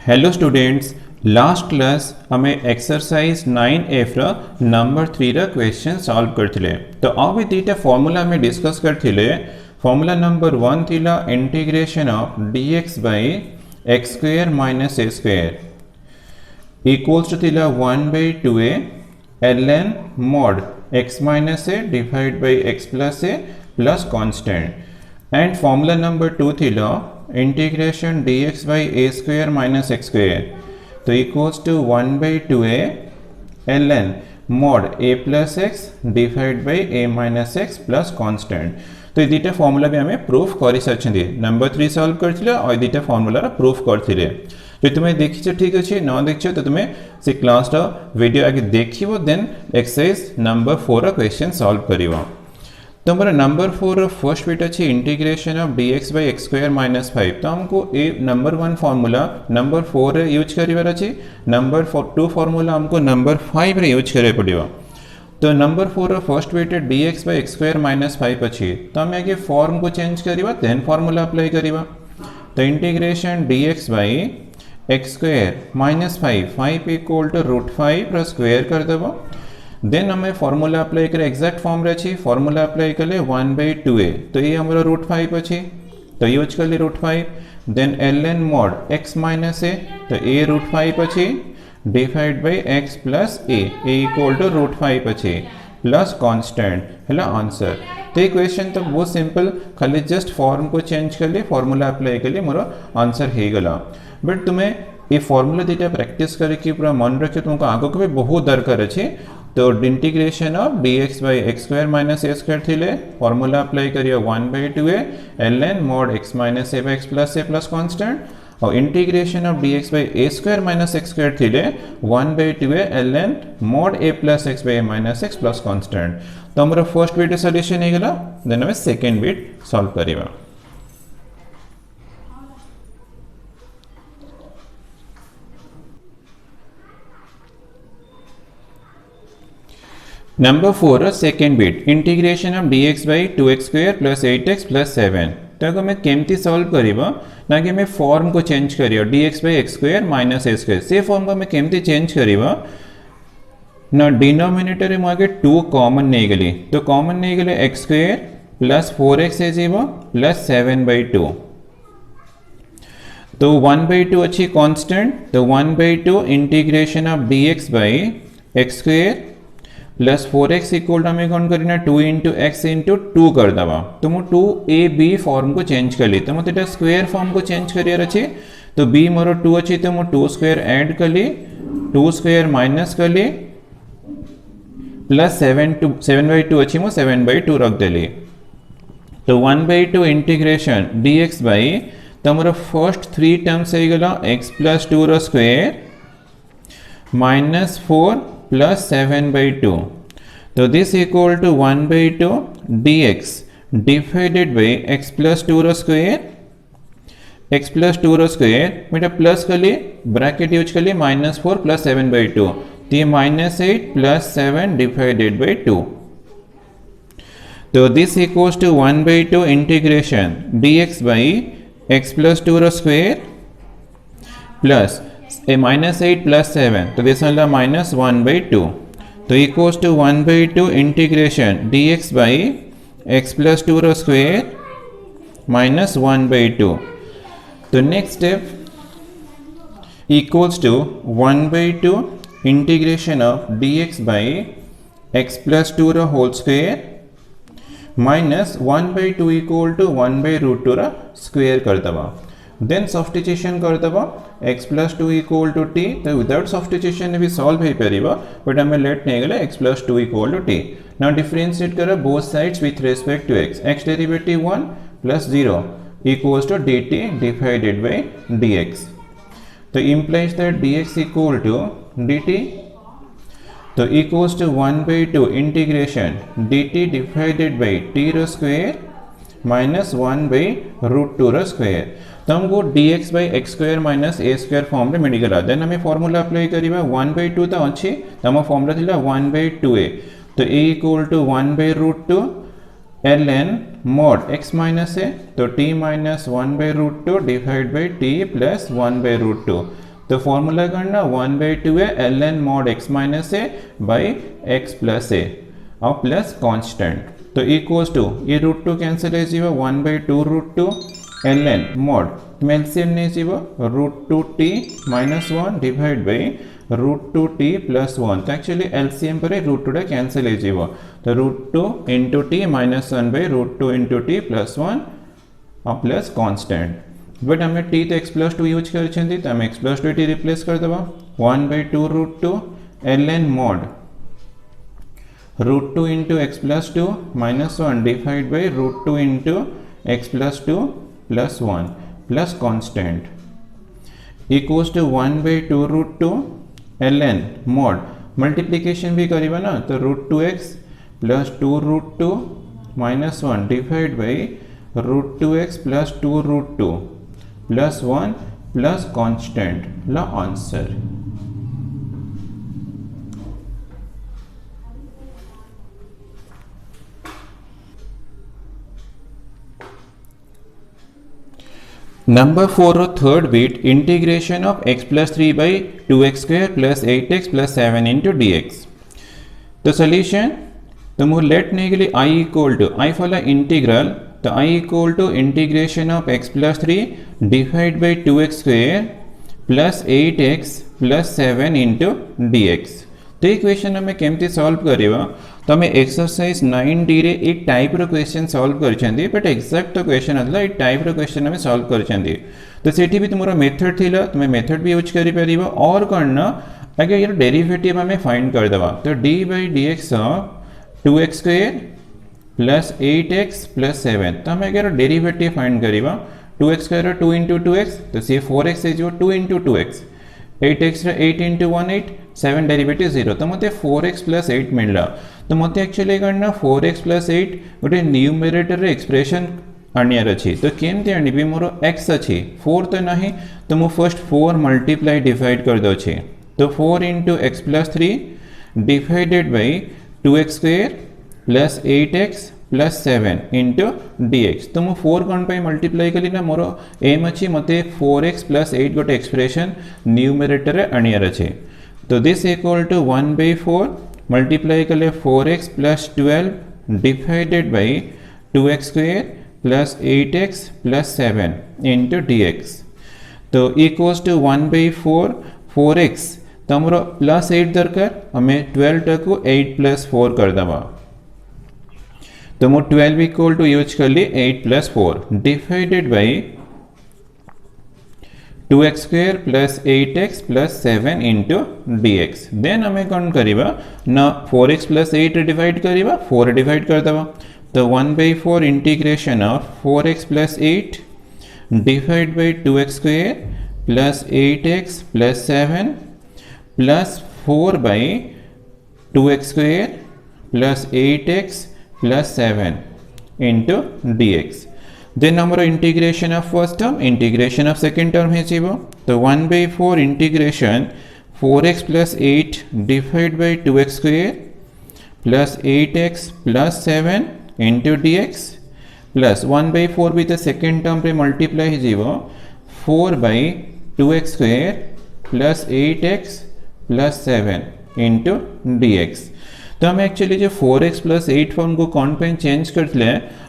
Hello students, last class हमें exercise 9F number 3 question solve करथिले। तो अब दीटा फॉर्मूला में डिस्कस करथिले। फॉर्मूला नंबर 1 थिला integration of dx by x square minus a square equals to थिला 1 by 2a ln mod x minus a divide by x plus a plus constant. And formula number 2 थिला integration dx by a square minus x square तो equals to 1 by 2a ln mod a plus x divide by a minus x plus constant. तो ये दुटा formula भी हमें proof करि सचंदी। Number 3 solve करथिले और दुटा फॉर्मूला प्रूफ करथिले। जो तुमे देखिछ ठीक अछि, न देखिछ तो तुमे से क्लास टा वीडियो आगे देखिबो, then exercise number 4 question solve करिवो। तो हमारा नंबर 4 फर्स्ट बिट अच्छी integration of dx by x square minus 5। तो हमको ए नंबर 1 फॉर्मूला नंबर 4 रे यूज करिवार अछि। नंबर 2 फॉर्मूला हमको नंबर 5 रे यूज करे पड़िबो। तो number 4 first bit dx by x square minus 5 अछि। तो हम आगे फॉर्म को चेंज करिवा, देन फॉर्मूला अप्लाई करिवा। तो integration dx by x square minus 5 equal to root 5 रो स्क्वायर कर देबो। देन हमें फॉर्मूला अप्लाई करे एक्जैक्ट फॉर्म रे छी। फॉर्मूला अप्लाई कले 1 बाय 2a तो ये हमरा रूट 5 अछि, तो यूज करले root 5। Then ln mod x minus a तो a रूट 5 अछि divide by x plus a equal to root 5 अछि प्लस कांस्टेंट हैला आंसर। तो ये क्वेश्चन तो बहुत सिंपल, खाली जस्ट फॉर्म को चेंज करले फॉर्मूला अप्लाई करले मोर आंसर हे गला। बट तुम्हें ये फॉर्मूला दीटा प्रैक्टिस करे कि पूरा मन रखे, तुमको आगो के भी बहुत दरकार अछि। तो integration of dx by x square minus a square थिले फॉर्मूला अप्लाई करिए 1 by 2a ln mod x minus a by x plus a plus constant. और integration of dx by a square minus x square थिले 1 by 2a ln mod a plus x by a minus x plus constant. तो हमरा first bit solution हे गला। Then हम second bit solve करिवा। Number 4 second bit integration of dx by 2x square plus 8x plus 7। तो हमें केमती solve करिबा ना कि हमें फॉर्म को चेंज करियो dx by x square minus a square से फॉर्म को हमें केमती चेंज करिबा ना। डिनोमिनेटर में आगे 2 कॉमन नहीं गली, तो कॉमन नहीं गले x स्क्वायर प्लस 4x है जीवो प्लस 7 बाय 2। तो 1 बाय 2 अच्छी कांस्टेंट, तो 1 by 2 integration of dx by x square plus 4x equal हमें कौन करना 2 इंटू एक्स इंटू 2 कर दवा। तो मु 2ab फॉर्म को चेंज कर ली, तो मतलब स्क्वायर फॉर्म को चेंज करियर अच्छे। तो b मोर 2 अच्छी, तो मु 2 स्क्वायर ऐड कर ली, 2 स्क्वायर माइनस कर ली प्लस 7 बाई 2 अच्छी मु 7 बाई 2 रख देली। तो 1 बाई 2 इंटीग्रेशन dx बाई तो मोर फर्स्ट 3 टर्म्स हो गला x प्लस 2 रो स्क्वायर माइनस 4 प्लस 7 बाई 2। तो this equal to 1 by 2 dx divided by x plus 2 रो स्क्वायर, x प्लस 2 रो स्क्वायर बेटा प्लस कर लिए ब्रैकेट यूज कर लिए माइनस 4 प्लस 7 बाई 2, तो ये माइनस 8 प्लस 7 डिवाइडेड बाई 2। तो this equals to 1 by 2 integration dx by x plus 2 रो square plus a minus 8 plus 7, तो this is minus 1 by 2, तो equals to 1 by 2 integration dx by x plus 2 row square minus 1 by 2। तो next step equals to 1 by 2 integration of dx by x plus 2 row whole square minus 1 by 2 equal to 1 by root 2 row square कर दबा। Then substitution कर दबा x plus 2 equal to t। तो without substitution भी solve हो पारिबा, but हमें let नहीं गले x plus 2 equal to t। Now differentiate करा both sides with respect to x derivative 1 plus 0 equals to dt divided by dx। तो implies that dx equal to dt, तो equals to 1 by 2 integration dt divided by t रो square minus 1 by root 2 रो square. तो हमको dx by x square minus a square form रे मिल। Then हमें formula apply करिबा 1 बाय 2 तो अच्छी, तो हम फॉर्मूला थिला 1 बाय 2a, तो a equal to 1 by root 2 ln mod x minus a, तो t minus 1 by root 2 divide by t plus 1 by root 2 तो फॉर्मूला करना 1/2a ln mod x minus a by x plus a और plus constant तो equals to ये √2 cancel हो 1/2 √2 ln mod तुम LCM नहीं जीव √2t minus 1 divide by √2t plus 1 तो एक्चुअली एलसीएम पर √2 कैंसिल हो तो √2 into t minus 1 by √2 into t plus 1 और प्लस कांस्टेंट बट आम टी तो x प्लस 2 यूज कर x प्लस 2 टी रिप्लेस कर दबा 1/2 √2 ln mod √2 into x plus 2 minus 1 divide by √2 into x plus 2 plus 1 plus constant equals to 1/2 √2 ln mod multiplication भी करीबा ना तो √2x plus 2 √2 minus 1 divide by √2x plus 2 √2 plus 1 plus constant ला answer Number 4 or third bit integration of x plus 3 by 2x square plus 8x plus 7 into dx. तो solution तो मुझे late नहीं के लिए I equal to I follow integral तो I equal to integration of x plus 3 divided by 2x square plus 8x plus 7 into dx. तो ये question हमें केमती सॉल्व करिवा तो हमें एक्सरसाइज 9D रे एक टाइप रो क्वेश्चन सॉल्व करछंदी बट एग्जैक्ट तो क्वेश्चन अदला एक टाइप रो क्वेश्चन हमें सॉल्व करछंदी तो सेठी भी तुमरो मेथड थिला तुम मेथड भी यूज करि परिबो और करना अगर यार डेरिवेटिव हमें फाइंड कर दवा तो d by dx of 2x square plus 8x plus 7 तो हमें अगर डेरिवेटिव फाइंड करिवा 2x स्क्वायर 2 into 2x तो सी 4x है जो 2 into 2x 8x 8 into 1 8 7 derivative 0 तो मते 4x प्लस 8 मिलला तो मते एक्चुअली करना 4x प्लस 8 गोटे न्यूमरेटर एक्सप्रेशन आनियार अच्छी तो केमती आनिबी मोर x अच्छी 4 तो नहीं तो मु फर्स्ट 4 मल्टीप्लाई डिवाइड कर दो छी तो 4 into x plus 3 divided by 2x square plus 8x plus 7 into dx तो मु 4 कौन पे मल्टीप्लाई कली ना मोर एम अच्छी मते 4x प्लस 8 गोटे एक्सप्रेशन न्यूमरेटर आनियार अच्छे तो दिस इक्वल टू 1/4 मल्टीप्लाई कले 4x plus 12 divided by 2x square plus 8x plus 7 into dx तो इक्वल्स टू 1/4 4x तो हमारा प्लस 8 दरकार हमें 12 टू 8 प्लस 4 कर दबा तो मु 12 इक्वल टू यूज कर ली 8 plus 4 divided by 2x square plus 8x plus 7 into dx then हमें कौन करीबा ना 4x प्लस 8 डिवाइड करीबा 4 डिवाइड कर दबा तो 1/4 integration of 4x plus 8 divide by 2x square plus 8x plus 7 plus 4 by 2x square plus 8x plus 7 into dx then हमारा integration of first term integration of second term है जीवो तो 1/4 integration 4x plus 8 divide by 2x square plus 8x plus 7 into dx plus 1/4 भी तो second term पे multiply जीवो 4 by 2x square plus 8x plus 7 into dx तो हम actually जो 4x प्लस 8 फॉर्म को कौन पे चेंज करते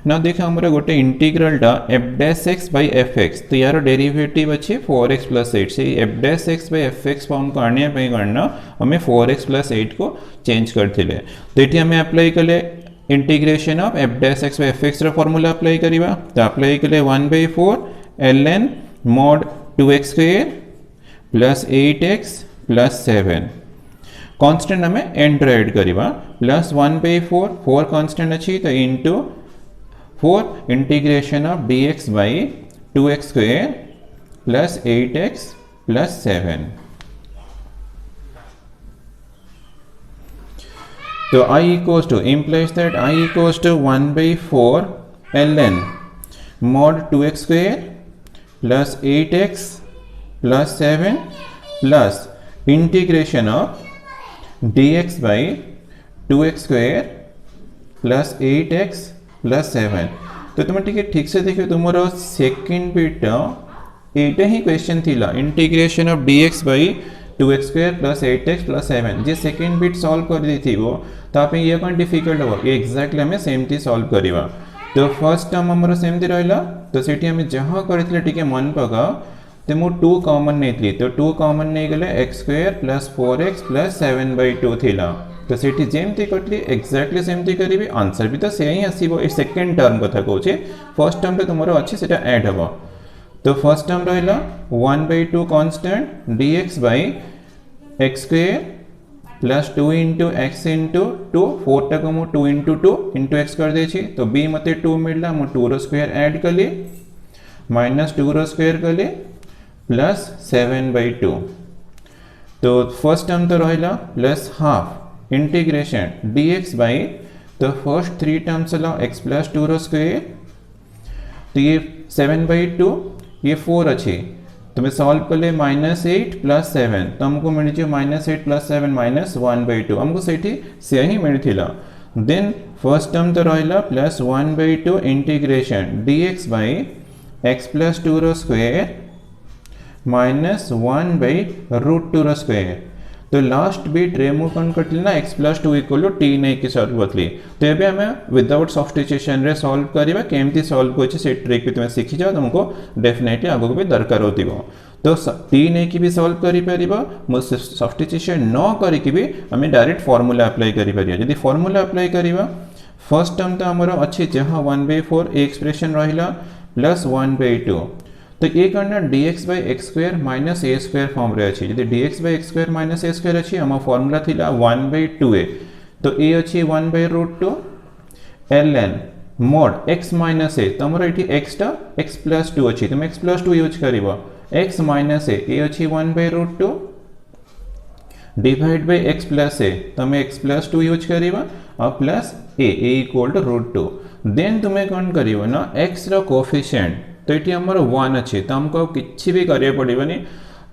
ना देखा हमारा गोटे इंटीग्रल टा F dash x by F x तो यार डेरिवेटिव अच्छे 4x प्लस 8 से F dash x by F x form करने पे करना हमें 4x प्लस 8 को चेंज करते तो ये हमें अप्लाई कले integration of F dash x by F x formula apply करिबा तो अप्लाई कले 1/4 ln mod 2x square plus 8x plus 7 constant हमें एंटर ऐड करिबा प्लस 1/4 4 कांस्टेंट अच्छी तो into 4 integration of dx by 2x square plus 8x plus 7 तो I equals to implies that I equals to 1/4 ln mod 2x square plus 8x plus 7 plus integration of dx by 2x square plus 8x plus 7 तो तुम ठीक से देखिए तुम्हारा second bit एटा ही question थिला integration of dx by 2x square plus 8x plus 7 J second bit solve कर देथिबो तापे ये कोन डिफिकल्ट हो ये एक्जेक्टली हमें सेमती सॉल्व करबा तो फर्स्ट टर्म हमर सेमती रहला तो सेठी हमें जहां करथिले टिके मन पका तो मु 2 कॉमन नेतली तो 2 कॉमन नै गेले x square plus 4x plus 7/2 थिला तो सेठी जेमती कटली एक्जेक्टली सेमती करिवि आंसर भी तो सेही आसीबो ए सेकंड टर्म कथा कहूचे फर्स्ट टर्म तो तुमरो अछि सेटा ऐड हबो तो फर्स्ट टर्म रहला 1/2 constant dx by x square plus 2 into x into 2 4 टाक मु 2 इंटू 2 इंटू x कर देछि तो b मते 2 मिलला मु 2 रो स्क्वायर ऐड कली माइनस 2 रो स्क्वायर कली प्लस 7/2 तो फर्स्ट टर्म तो रहला plus half integration dx by तो फर्स्ट 3 टर्म्स ला x प्लस 2 रो स्क्वायर तो ये 7/2 ये 4 अच्छी तो मैं सॉल्व कर ले -8 प्लस 7 तो हमको मिल जाए -8 प्लस 7 -1/2 हमको सेठी से ही मिलथिला देन फर्स्ट टर्म तो रहला plus 1/2 integration dx by x plus 2 रो स्क्वायर -1/√2 रो स्क्वायर तो लास्ट बिट रे मु कौन कटली ना x plus 2 equal to t नहीं कि सॉल्व करतली तो एबे हमें विदाउट सब्स्टिट्यूशन रे सॉल्व करबा केमती सॉल्व कोछि से ट्रिक भी तुम सीखि जाओ तुमको डेफिनेटली आगो भी दरकार होतिबो तो t नहीं कि भी सॉल्व करि परिबा मु सब्स्टिट्यूशन न करि कि भी हमें डायरेक्ट फार्मूला अप्लाई करि परिया यदि फार्मूला अप्लाई करिबा फर्स्ट टर्म तो हमरो अछि जहां 1/4 ए एक्सप्रेशन रहिला प्लस 1/2 तो ये करना dx by x square minus A square form रे अछि यदि dx by x square minus A square अछि हम फार्मूला थिला 1/2a तो a अछि 1/√2 ln mod x minus a तो हमर एठी x टा x प्लस 2 अछि तुम x प्लस 2 यूज करिवो x माइनस a अछि 1/√2 divide by x plus a तुम x प्लस 2 यूज करिवो और plus a equal to √2 then तुमे कोन करिवो ना x रो कोएफिशिएंट तो ये हमर 1 अच्छे तो हमको किसी भी करिया पड़िबनी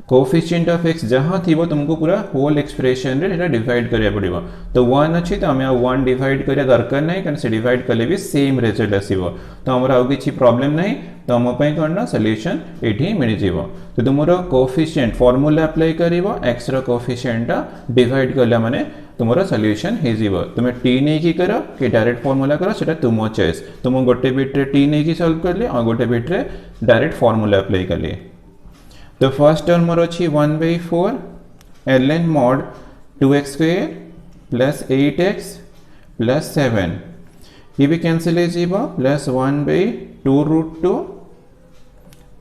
कोएफिशिएंट ऑफ x जहां थीबो तुमको पूरा होल एक्सप्रेशन रे एटा डिवाइड करिया पड़िबो तो 1 अच्छे तो हमें 1 डिवाइड करिया दरकार नहीं कारण से डिवाइड करले भी सेम रिजल्ट आसीबो तो हमरा आ किछि प्रॉब्लम नहीं तो हम पई करना सॉल्यूशन एठी मिल जीवो तो तुमरो कोएफिशिएंट फार्मूला अप्लाई करिवो x रो कोएफिशिएंट डिवाइड करला माने तुमरो सॉल्यूशन हे जीवो तुमे t नहीं की करो कि डायरेक्ट फार्मूला करो सेटा तुमो चॉइस तुम गोटे बिट रे t नहीं की सॉल्व कर ले और गोटे बिट रे डायरेक्ट फार्मूला अप्लाई कर ले तो फर्स्ट टर्म मोर अछि 1/4 ln mod 2x square plus 8x plus 7 ये भी कैंसिल हो जीवो प्लस 1/2√2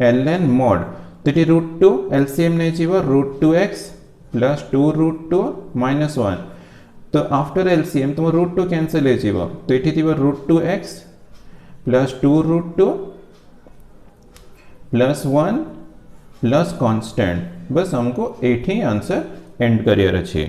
ln mod तो ये √2 एलसीएम नहीं जीवो √2x प्लस 2√2 माइनस 1 तो आफ्टर एलसीएम तुम √2 कैंसिल हो जीवो तो ये थी √2x plus 2√2 plus 1 plus constant बस हमको 8 ही आंसर एंड करियर अच्छे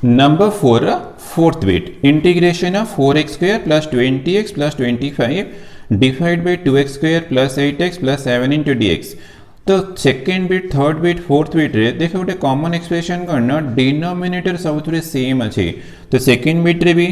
number 4 fourth bit integration of 4x स्क्वायर plus 20x plus 25 divide by 2x square plus 8x plus 7 into dx तो second bit third bit fourth bit रे देखो गोटे common expression करना denominator सब सेम अच्छे तो सेकेंड बिट रे भी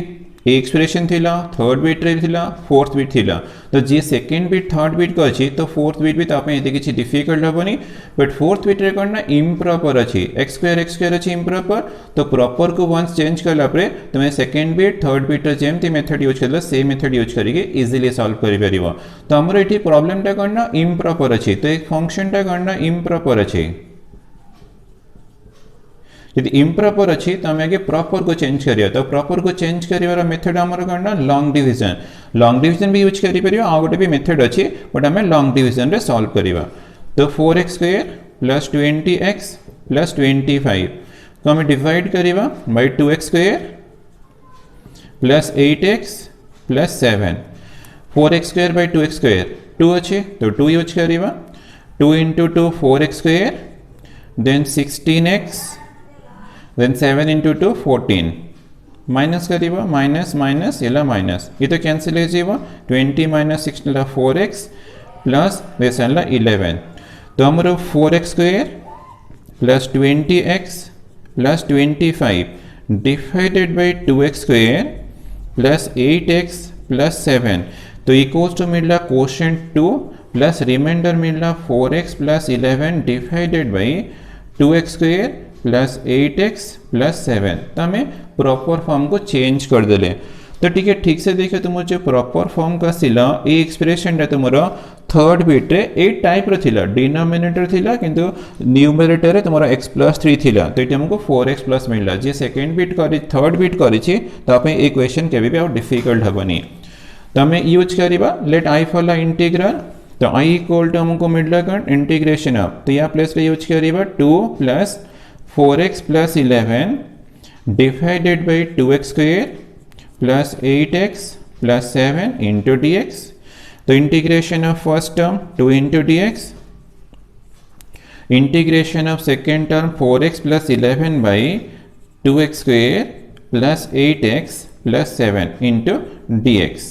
ए एक्सप्रेशन थिला थर्ड बिट रे थिला फोर्थ बिट थिला तो जे सेकेंड बिट थर्ड बिट को अच्छी तो फोर्थ बिट भी तापे एते किछि डिफिकल्ट हबनी बट फोर्थ बिट रे करना इम्प्रॉपर अच्छी x स्क्वायर अच्छी इम्प्रॉपर तो प्रॉपर को वंस चेंज करला परे तुमे सेकेंड बिट थर्ड बिट रे जेमती मेथड यूज करला सेम मेथड यूज करिके इजीली सॉल्व करि परिबो तो हमर एठी प्रॉब्लम टा करना इम्प्रॉपर अच्छी तो एक फंक्शन टा करना इम्प्रॉपर अच्छी यदि इम्प्रॉपर अच्छी तो हमें आगे प्रॉपर को चेंज करिया तो प्रॉपर को चेंज करिवार मेथड हमर करना लॉन्ग डिवीजन भी यूज करि परियो आ गोटे भी मेथड अच्छी बट हमें लॉन्ग डिवीजन रे सॉल्व करिवा तो 4x स्क्वायर प्लस 20x प्लस 25 को हमें डिवाइड करिवा by 2x square plus 8x plus 7 4x square by 2x square 2 अच्छे तो 2 यूज करिवा 2 into 2 4x square then 16x then 7 into 2 14 minus करिबा माइनस माइनस इला माइनस ये तो कैंसिल हो जाइबा 20 माइनस 16 ला 4x प्लस दिस ला 11 तो हमरो 4x स्क्वायर plus 20x plus 25 divided by 2x square plus 8x plus 7 तो इक्वल्स टू मिलला कोशेंट 2 प्लस रिमाइंडर मिलला 4x plus 11 divided by 2x square plus 8x plus 7 तो हमें प्रॉपर फॉर्म को चेंज कर देले तो ठीक से देखिए तुम जो प्रॉपर फॉर्म का सिला ए एक्सप्रेशन तुमर थर्ड बिट रे 8 टाइप रो थिला डिनोमिनेटर थिला किंतु न्यूमरेटर रे तुमर x प्लस 3 थिला तो ये हमको 4x प्लस मिलला जे सेकंड बिट करी थर्ड बिट करी छी तो आपे ए क्वेश्चन केबे भी और डिफिकल्ट हबनी तो हमें यूज करिबा लेट आई फॉलो इंटीग्रल तो i इक्वल टू हमको मिलला कन इंटीग्रेशन ऑफ तो या प्लेस पे यूज करिबा 2 plus 4x plus 11 divided by 2x square plus 8x plus 7 into dx तो integration of first term 2 into dx integration of second term 4x plus 11 by 2x square plus 8x plus 7 into dx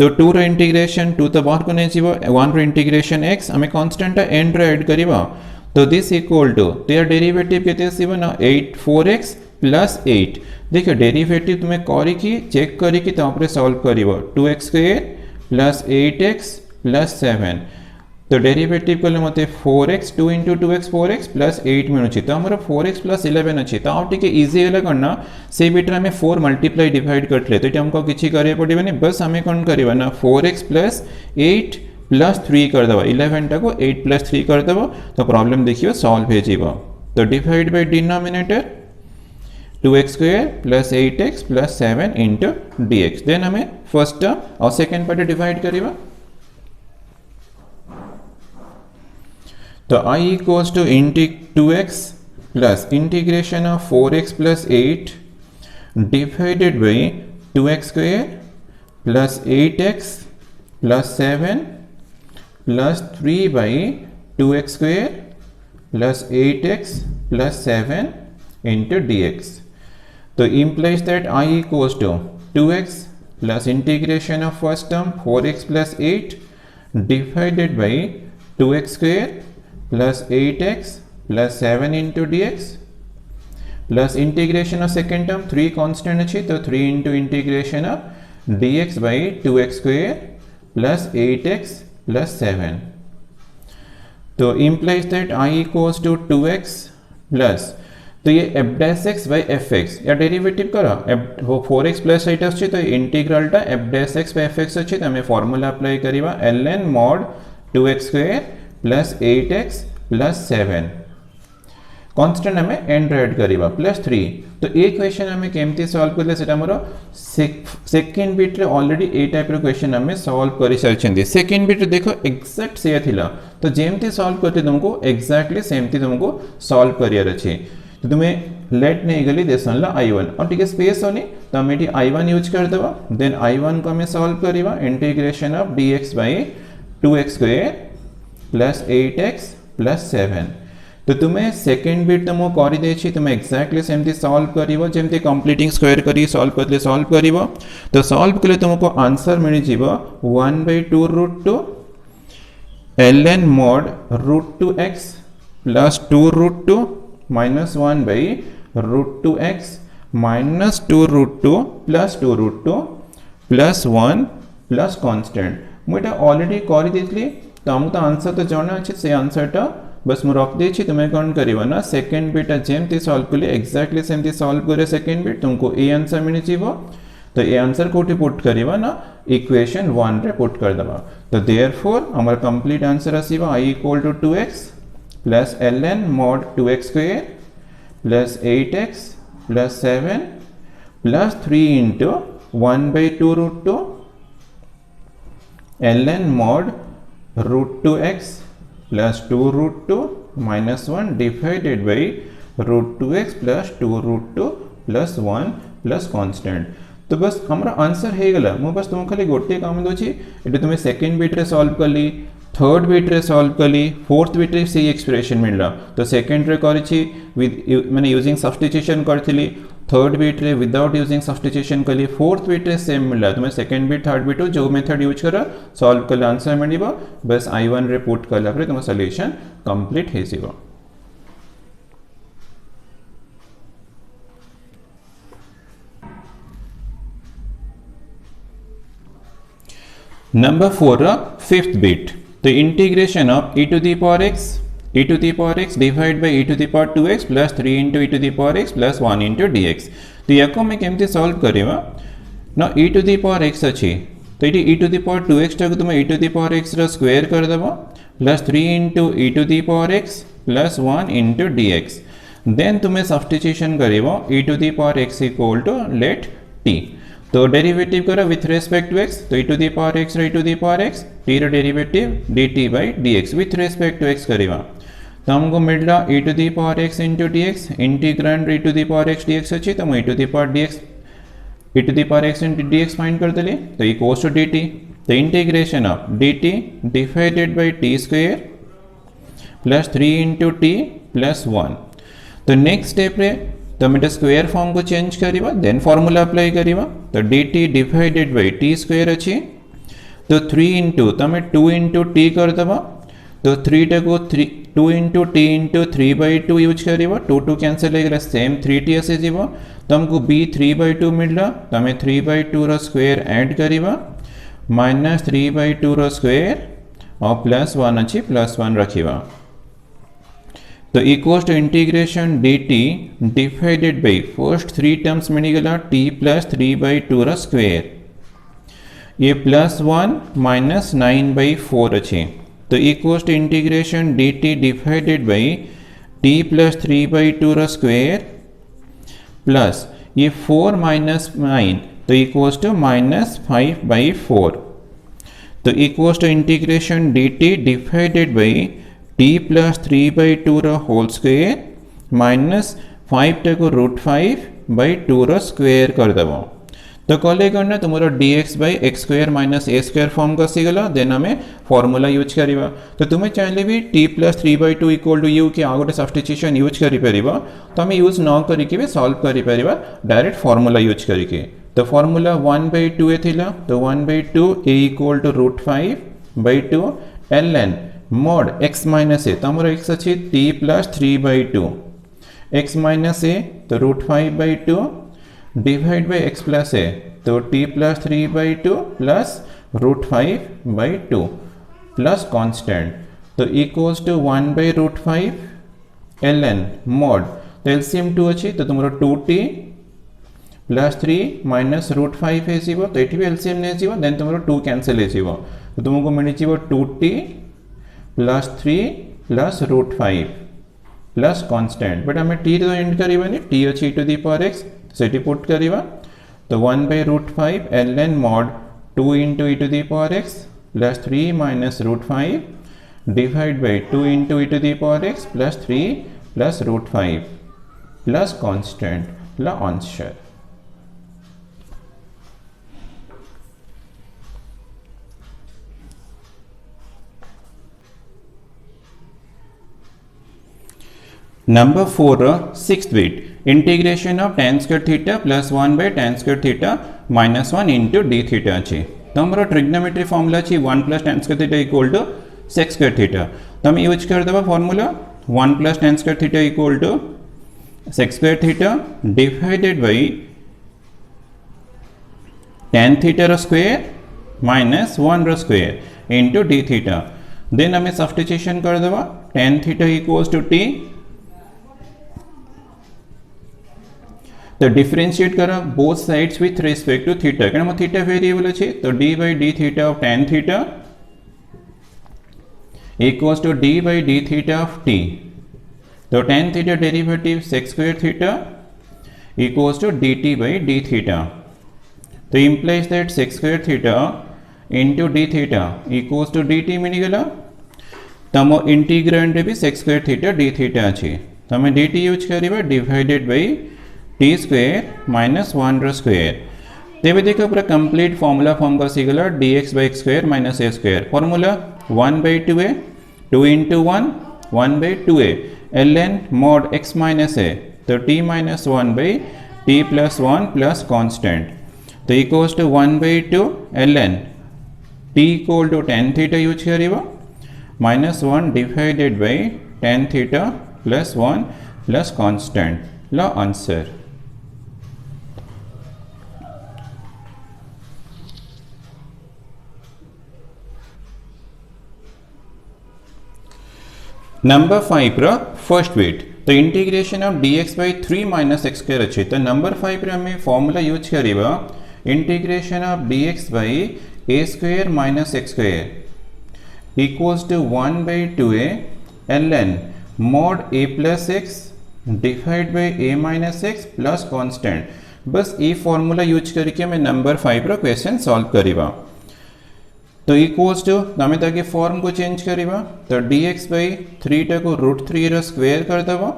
तो 2 रो integration 2 तो बाहर को नहीं जीवो 1 रो integration x हमें constant N रो add करिबा तो दिस इक्वल टू तो यार डेरिवेटिव केते आसीबो ना 4x प्लस 8 देखिए डेरिवेटिव तुम्हें करिकी चेक करिकी तापरे सॉल्व करिवो 2x square plus 8x plus 7 तो डेरिवेटिव कले मते 4x 2 into 2x 4x plus 8 मिलुछि तो हमर 4x प्लस 11 अछि तो आउ टिके इजी होला करना से बिट में 4 मल्टीप्लाई डिवाइड करथले तो एटा हमको किछि करे पड़िबनी बस हमें कोन करबा ना 4x प्लस 8 प्लस 3 कर दबा 11 टा को 8 प्लस 3 कर दबा तो प्रॉब्लम देखियो सॉल्व हे जीवो तो divide by denominator 2x square plus 8x plus 7 into dx then हमें फर्स्ट टर्म और सेकंड पार्ट डिवाइड करिबा तो i equals to 2x plus integration of 4x plus 8 divided by 2x square plus 8x plus 7 plus 3 by 2x square plus 8x plus 7 into dx तो implies that I equals to 2x plus integration of first term 4x plus 8 divided by 2x square plus 8x plus 7 into dx plus integration of second term 3 constant अच्छी तो 3 into integration of dx by 2x square plus 8x plus 7 तो implies that I equals to 2x plus तो ये f dash x by f x या derivative करा 4x plus 8 अच्छे तो integral टा f dash x by f x अच्छे तो हमें फॉर्मूला अप्लाई करिबा ln mod 2x square plus 8x plus 7 constant हमें n ऐड करिबा प्लस 3 तो ए क्वेश्चन हमें केमती सॉल्व करले सेटा हमरो सेकंड बिट रे ऑलरेडी ए टाइप रो क्वेश्चन हमें सॉल्व करि सरछंदी सेकंड बिट देखो एग्जैक्ट से थिला तो जेमती सॉल्व करते तुमको एग्जैक्टली सेमती तुमको सॉल्व करियर अछि तो तुम्हें लेट नहीं गली देसन ला i1 और ठीक है स्पेस होनी तो हम एटी i1 यूज कर देबा देन i1 को हमें सॉल्व करिबा integration of dx by 2x square plus 8x plus 7 तो तुम्हें सेकंड बिट तुमको करि देछि तुम्हें एग्जैक्टली सेमती सॉल्व करिवो जेमती कंप्लीटिंग स्क्वायर करी सॉल्व करिवो तो सॉल्व कले तुमको आंसर मिलि जीवो 1/2√2 ln mod √2x plus 2√2 minus 1 by √2x minus 2√2 plus 2√2 plus 1 plus constant मुझे ऑलरेडी करी देथली तो हमको तो आंसर तो जाना अछि से आंसर टा बस मु रख देछि तुम्हें कोन करिवो ना सेकंड बिट जेमती सॉल्व करले एग्जैक्टली सेमती सॉल्व करे सेकंड बिट तुमको ए आंसर मिलि जीवो तो ए आंसर कोठी पुट करिवो ना इक्वेशन 1 रे पुट कर दबा तो देयरफॉर हमर कंप्लीट आंसर आसीबो i equal to 2x plus ln mod 2x square plus 8x plus 7 plus 3 into 1/2√2 ln mod √2x plus 2√2 minus 1 divided by √2x plus 2√2 plus 1 plus constant तो बस हमारा answer हे गला मु बस तुम खाली गोटे काम दोछि एटा तुमे सेकंड बिट रे सॉल्व करली थर्ड बिट रे सॉल्व कली फोर्थ बिट रे से एक्सप्रेशन मिलला तो सेकंड रे करिछि विद माने यूजिंग सब्स्टिट्यूशन करथिली थर्ड बिट रे विदाउट यूजिंग सब्स्टिट्यूशन कली फोर्थ बिट रे सेम मिलला तुमे सेकंड बिट थर्ड बिट जो मेथड यूज करा सॉल्व कले आंसर मिलिबो बस i1 रे पुट कला परे तुम सॉल्यूशन कंप्लीट हे जिवो। Number 4 fifth bit. The integration of e to the power x divided by e to the power 2x plus 3 into e to the power x plus 1 into dx. तो या को मैं केमती solve करिवा ना e to the power x अच्छी तो ये e to the power 2x टाको तुम e to the power x रा स्क्वायर कर दबा plus 3 into e to the power x plus 1 into dx. Then तुम्हें substitution करिवा e to the power x equal to let t. तो derivative करो with respect to x तो e to the power x e to the power x t रो derivative dt by dx with respect to x करिवा तो हमको मिलला e to the power x into dx integrand e to the power x dx अछि तो e to the power dx e to the power x into dx find कर देले तो equals to dt तो integration of dt divided by t square plus 3 into t plus 1 तो next step रे तो मैं स्क्वायर फॉर्म को change करिवा देन फार्मूला अप्लाई करिवा तो dt divided by t square अछि तो 3 into तो मैं 2 into t कर दबा तो 3 टाको 2 into t into 3 by 2 use करिवा 2 2 कैंसिल हो गला सेम 3t ऐसे जीवा तो हमको b 3 by 2 मिलला तो हमें 3 by 2 रो स्क्वायर ऐड करिवा माइनस 3 by 2 रो स्क्वायर और प्लस 1 अछि प्लस 1 रखिवा तो equals to integration dt divided by first 3 terms में निकला t प्लस 3 by 2 रा स्क्वायर ये प्लस 1 माइनस 9 by 4 अच्छे तो equals to integration dt divided by t plus 3 by 2 रा स्क्वायर प्लस ये 4 माइनस 9 तो इक्वल्स टू माइनस 5 by 4 तो equals to integration dt divided by t plus 3 by 2 रा whole square minus 5 टाको root 5 by 2 रा square कर दबो तो कॉले करना तुम्हारा dx by x square minus a square form का सीगला देन हमें फार्मूला यूज करिवा तो तुम्हें चाहे भी t plus 3 by 2 equal to u के आगोटे सब्स्टिट्यूशन यूज करि परिबा तो हमें यूज न करिके भी सॉल्व करि परिबा डायरेक्ट फार्मूला यूज करिके तो फार्मूला 1 by 2 ए थिला तो 1 by 2 a equal to root 5 by 2 ln mod x minus a तो हमारा x अच्छी t plus 3 by 2 x minus a तो root 5 by 2 divide by x plus a तो t plus 3 by 2 plus root 5 by 2 plus constant तो equals to 1 by root 5 ln mod तो LCM 2 अच्छी तो तुम्हारा 2t plus 3 minus रूट 5 है जीवो तो ये भी LCM नहीं जीवो देन तुम्हारा 2 कैंसिल है जीवो तो तुमको मिली जीवो 2t plus 3 plus root 5 plus constant but हमें t तो एंड करिवा नहीं t अच्छी टू दी पावर x सेटी पुट करिवा तो 1 by root 5 ln mod 2 into e to the power x plus 3 minus root 5 divide by 2 into e to the power x plus 3 plus root 5 plus constant ला answer Number 4 sixth bit integration of tan square theta plus 1 by tan square theta minus 1 into d theta अच्छी तो हमारा trigonometry formula अच्छी 1 plus tan square theta equal to sec square theta तो हम use कर दबा formula 1 plus tan square theta equal to sec square theta divided by tan theta रा square minus 1 रा स्क्वायर into d theta देन हमें substitution कर दबा tan theta equals to t तो डिफरेंशिएट करा both sides with respect to theta कारण थीटा वेरिएबल अच्छे तो d by d theta of tan theta equals to d by d theta of t तो tan theta derivative sec square theta equals to dt by d theta तो implies that sec square theta into d theta equals to dt में निकला तो हम integrand रे भी sec square theta d theta अच्छे तो हमें dt यूज करिबा divided by t square minus 1 रो स्क्वायर तेबे देखो पूरा कंप्लीट फार्मूला फॉर्म का सीगला dx by x square minus a square formula 1 by 2a 2 into 1 1 by 2a ln mod x minus a तो t minus 1 by t plus 1 plus constant तो equals to 1 by 2 ln t equal to tan theta use करिबा minus 1 divided by tan theta plus 1 plus constant ला answer number 5 row first bit तो integration of dx by 3 minus x square अच्छे तो number 5 रे हमें formula use करिबा integration of dx by a square minus x square equals to 1 by 2a ln mod a plus x divide by a minus x plus constant बस ये formula use करके हमें number 5 रो question solve करिबा तो equals to आम ताकि form को change करिबा तो dx by 3 टा को √3 रो स्क्वायर कर देबा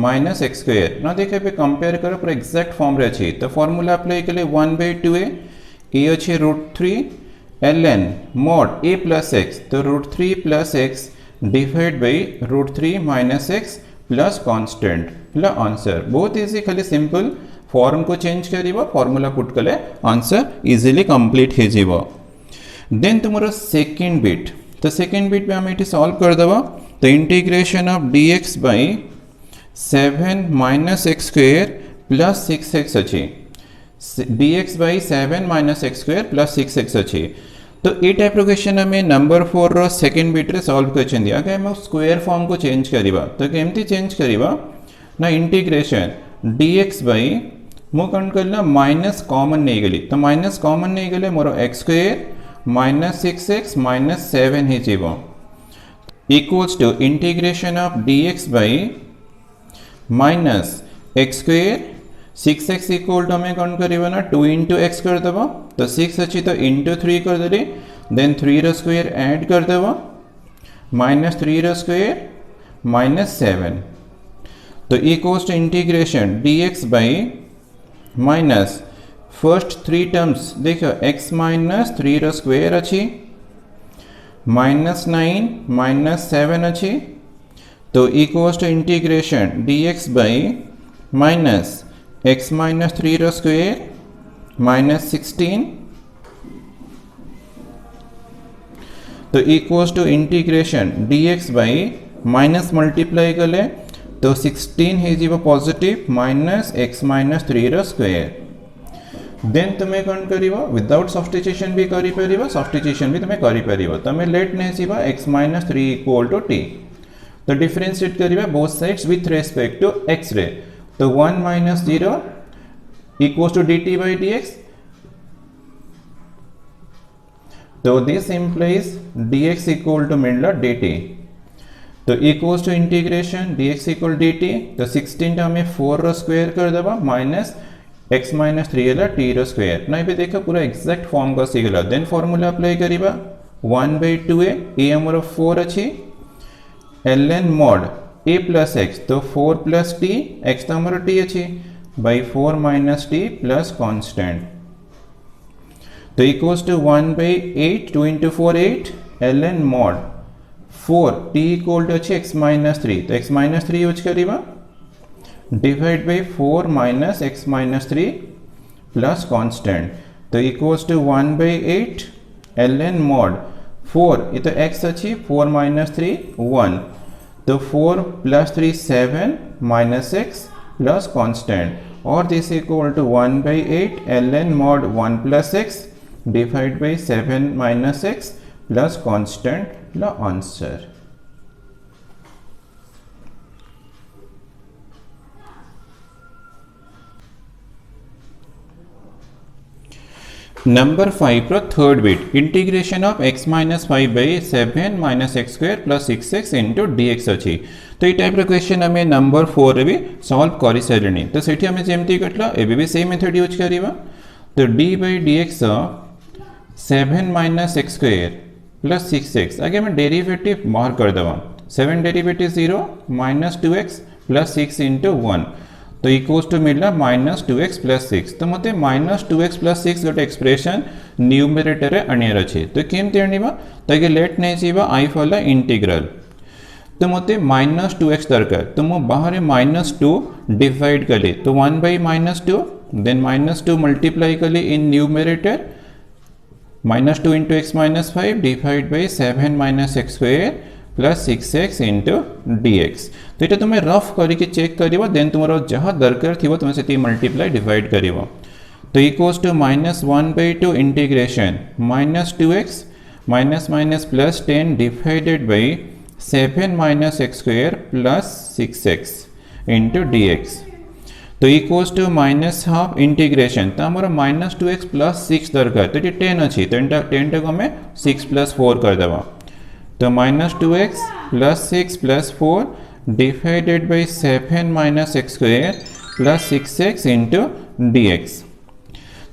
माइनस x स्क्वायर ना देखे पे कंपेयर करो पूरा एग्जैक्ट फॉर्म रे अछि तो फार्मूला अप्लाई केले 1 by 2a ए अछि √3 ln mod a plus x तो √3 plus x divide by √3 minus x plus constant ला आंसर बहुत इजी खाली सिंपल फॉर्म को चेंज करिबा फार्मूला पुट कले आंसर इजीली कंप्लीट हे जीवो देन तुम्हारा सेकेंड बिट तो सेकेंड बिट पे हम ये सॉल्व कर देवा तो integration of dx by 7 minus x square plus 6x अच्छी dx by 7 minus x square plus 6x अच्छी तो ये टाइप रो क्वेश्चन हमें नंबर 4 रो सेकेंड बिट रे सॉल्व करछन दिया कि हम स्क्वायर फॉर्म को चेंज करिबा तो केमती चेंज करिबा ना इंटीग्रेशन dx by मो कौन करला माइनस कॉमन नहीं गली तो माइनस कॉमन नहीं गले मोर x square minus 6x minus 7 ही जीवो equals to integration of dx by minus x square 6x equal to हमें कौन करिबा ना 2 into x कर देबा तो 6 अच्छी तो into 3 कर देली then 3 रो स्क्वायर ऐड कर देबा minus 3 रो स्क्वायर minus 7 तो equals to integration dx by minus first 3 terms देखो x माइनस 3 रो स्क्वायर अच्छी माइनस 9 माइनस 7 अच्छी तो equals to integration dx by minus x minus 3 रो स्क्वायर माइनस 16 तो equals to integration dx by minus multiply कले तो 16 है जीवो पॉजिटिव माइनस x माइनस 3 रो स्क्वायर देन तुम्हें कौन करिवो विदाउट सब्स्टिट्यूशन भी करि परिवो सब्स्टिट्यूशन भी तुम्हें करि परिवो तमे लेट ने जीवा x minus 3 equal to t तो डिफरेंशिएट करिवा both sides with respect to x रे तो 1 minus 0 equals to dt by dx तो this implies dx equal to मिलला dt तो equals to integration dx equal dt तो 16 टा हमें 4 रो स्क्वायर कर देबा माइनस x माइनस 3 है टी रो स्क्वायर ना पे देखो पूरा एग्जैक्ट फॉर्म का सिगला देन फार्मूला अप्लाई करिबा 1 by 2a a हमर 4 अछि ln mod a plus x तो 4 plus t x तो हमर t अछि by 4 minus t plus constant तो equals to 1 by 8 2 into 4 8 ln mod 4 t equal to अछि x minus 3 तो x minus 3 यूज करिबा divide by 4 minus x minus 3 plus constant तो equals to 1 by 8 ln mod 4 ये तो x अच्छी 4 minus 3 1 तो 4 plus 3 7 minus x plus constant और this equal to 1 by 8 ln mod 1 plus x divide by 7 minus x plus constant ला answer number 5 रो third bit integration of x minus 5 by 7 minus x square plus 6x into dx अच्छी तो ये type रो question हमें number 4 रे भी solve कर सारे तो सेठी हमें जेमती कटला एबी भी सेम मेथड यूज करिबा तो d by dx 7 minus x square plus 6x आगे मैं डेरिवेटिव बाहर कर देवा 7 derivative 0 minus 2x plus 6 into 1 तो इक्वल्स टू मिलला माइनस 2x प्लस 6 तो मते माइनस 2x प्लस 6 गोटे एक्सप्रेशन न्यूमरेटर अनियर अच्छे तो केमती आनिबा ताकि लेट नहीं जीवा आई फॉलो इंटीग्रल तो मते माइनस 2x दरकार तो मो बाहर माइनस 2 डिवाइड कले तो 1 by minus 2 then minus 2 multiply कले in numerator minus 2 into x minus 5 divide by 7 minus x square plus 6x into dx तो ये तुम्हें रफ करके चेक करिवो देन तुम्हारा जहाँ दरकार थी तुम्हें से मल्टीप्लाई डिवाइड करिवो तो equals to minus 1 by 2 integration minus 2x minus minus plus 10 divided by 7 minus x square plus 6x into d x तो equals to minus half integration तो आमर माइनस 2x प्लस 6 दरकार तो ये 10 अच्छी तो 10 टाक आम 6 प्लस 4 करदे तो minus 2x plus 6 plus 4 divided by 7 minus x square plus 6x into d x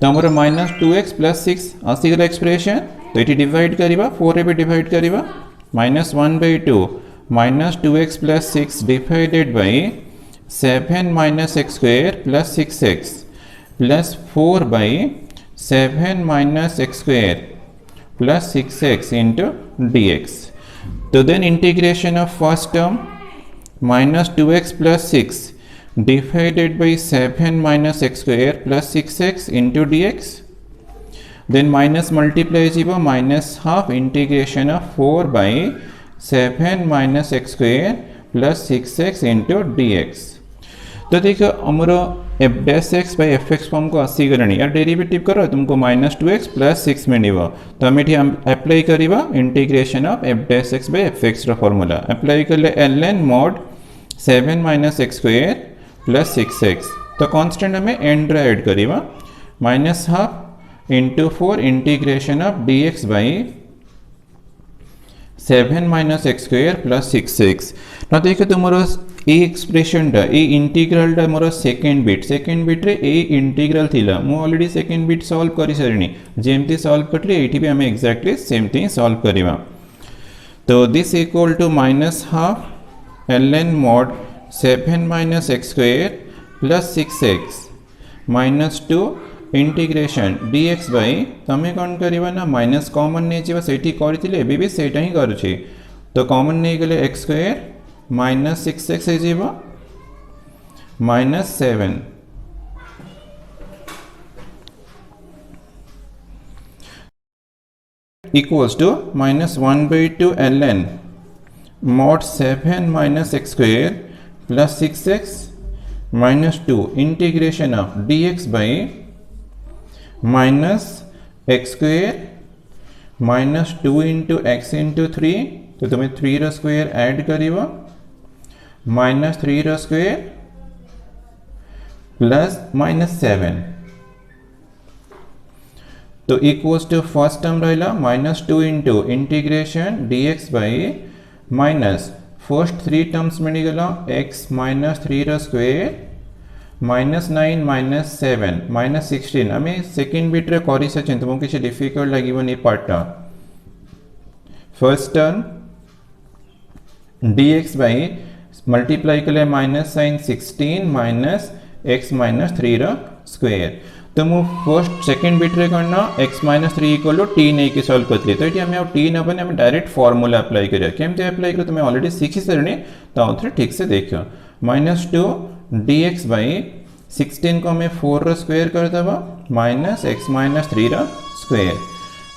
तो आमर माइनस 2x प्लस 6 आसीगला एक्सप्रेशन तो ये डिवाइड करवा 4 भी डिवाइड करवा minus 1/2 minus 2x plus 6 divided by 7 minus x square plus 6x plus 4 by 7 minus x square plus 6x into d x तो then integration of first term minus 2x plus 6 divided by 7 minus x square plus 6x into dx then minus multiply jibo minus half integration of 4 by 7 minus x square plus 6x into dx तो देखो हमरो f dash x by fx form को आसी करनी यार derivative करो तुमको minus 2x plus 6 मिलिबो तो हम एठी अप्लाई करिबा integration of f dash x by fx रो फार्मूला अप्लाई करले ln mod 7 minus x square plus 6x तो कांस्टेंट हमें एंड ऐड करिबा minus half into 4 integration of dx by 7 minus x square plus 6x ना देखो तुमर ए expression ए इंटीग्रल मोर सेकेंड बिट रे ए इंटीग्रल थिला मु ऑलरेडी सेकेंड बिट सॉल्व करि सरिनी जेमती सॉल्व करले एठी भी हमें एग्जैक्टली सेम थिंग सॉल्व करिबा तो this equal to minus half ln mod 7 minus x square plus 6x minus 2 integration dx by तमें कौन करवा ना माइनस कॉमन नहीं जीवा सेठी करथिले एबी सेटा ही करूछि तो कॉमन नहीं गले x स्क्वेयर माइनस 6x जीवा minus 7 equals to minus 1/2 ln mod 7 minus x square plus 6x minus 2 integration of dx by minus x square minus 2 into x into 3 तो तुम्हें 3 रो स्क्वेयर ऐड करिबो minus 3 रो square plus minus 7 तो equals to first term रहा minus 2 into integration dx by minus first 3 terms मिलगला x minus 3 रो square minus 9 minus 7 minus 16 आम सेकेंड बिट रे करि सचिन तुमको किसी डिफिकल्ट लगिबनी part first term dx by multiply कले minus sine 16 minus x minus 3 रो स्क्वेयर तो मु फर्स्ट सेकेंड बिट रे करना x minus 3 equal to t नहीं कि सॉल्व करथि तो एटी हमें t न बने हम डायरेक्ट फार्मूला अप्लाई करिया केमते अप्लाई करो तुम ऑलरेडी सीखि सरनी तो आउथरे ठीक से देखियो माइनस 2 dx बाई 16 को हमें 4 रो स्क्वायर कर देबा माइनस x माइनस 3 रो स्क्वायर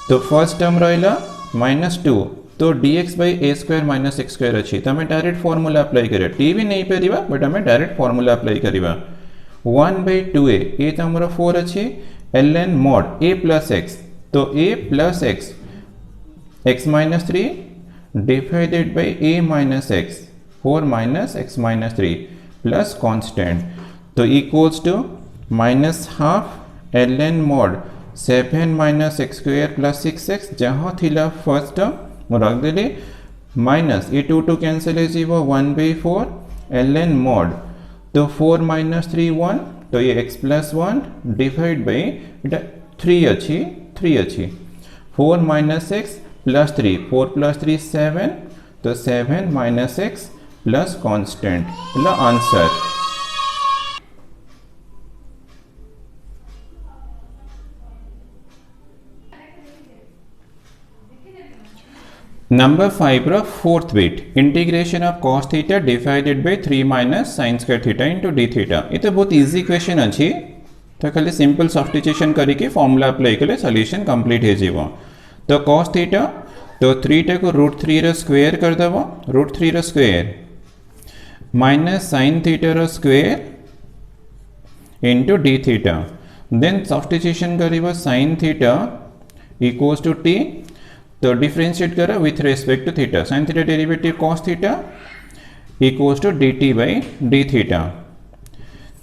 तो फर्स्ट टर्म रहिला माइनस 2 तो dx by a square minus x square अछि तो हमें डायरेक्ट फार्मूला अप्लाई करिया t भी नहीं परिबा बट हमें डायरेक्ट फार्मूला अप्लाई करिबा 1/2a a तो हमरो 4 अछि ln mod a plus x तो a plus x माइनस 3 डिवाइडेड by a minus x 4 minus x minus 3 plus constant तो equals to minus half ln mod 7 minus x square plus 6x जहाँ थिला first term रख देली minus ये 2 cancel है 1/4 ln mod तो 4 minus 3 1 तो ये x प्लस 1 डिवाइड बाई इटा 3 अच्छी 4 माइनस एक्स प्लस 3 4 प्लस 3 7 तो 7 माइनस एक्स प्लस कांस्टेंट मतलब आंसर नंबर 5 रो fourth bit integration of cos theta divided by 3 minus sin square theta into d theta ये तो बहुत इजी क्वेश्चन अछि तो खाली सिंपल सब्स्टिट्यूशन करके फार्मूला अप्लाई कले सॉल्यूशन कंप्लीट हो जीवो तो cos थीटा तो 3 टा को √3 रो स्क्वायर कर देबो √3 रो स्क्वायर माइनस sin थीटा रो square into d theta then substitution करिबो sin थीटा इक्वल्स टू t तो डिफरेंशिएट करो with respect to theta, sin theta derivative cos theta equals to dt by d theta.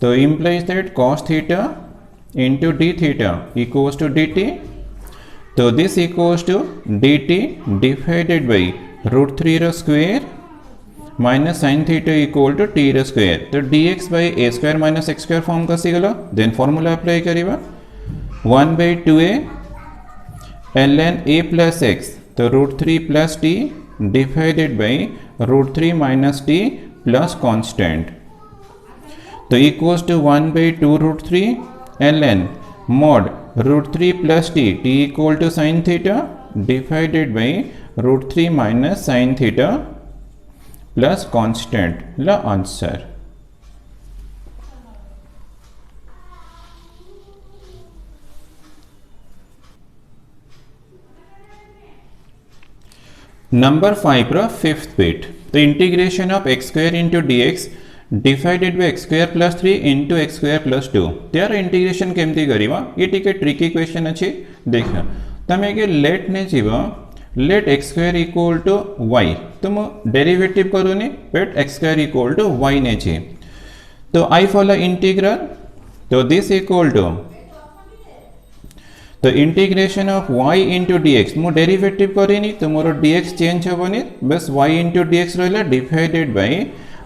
So implies that cos theta into d theta equals to dt. So this equals to dt divided by root 3 square minus sin theta equal to t square. तो dx by a square minus x square form का सिगला. Then formula apply करीबा 1 by 2a ln a plus x. तो root 3 plus t divided by root 3 minus t plus constant. तो equals to 1 by 2 root 3 ln mod root 3 plus t equal to sin theta divided by root 3 minus sin theta plus constant. La answer. Number 5 row fifth bit. तो integration of x square into dx divided by x square plus 3 into x square plus 2 त्यार integration केमती करिवा ये टिके tricky question अछि. देख तमे के let ने जीव let x square equal to y तुम डेरिवेटिव करूनी but x square equal to y ने छी. तो आई फॉलो इंटीग्रल. तो दिस इक्वल टू तो integration of y into dx मु डेरिवेटिव करेनी तो मोर dx चेंज हेबनी बस y इंटू dx रहला divided by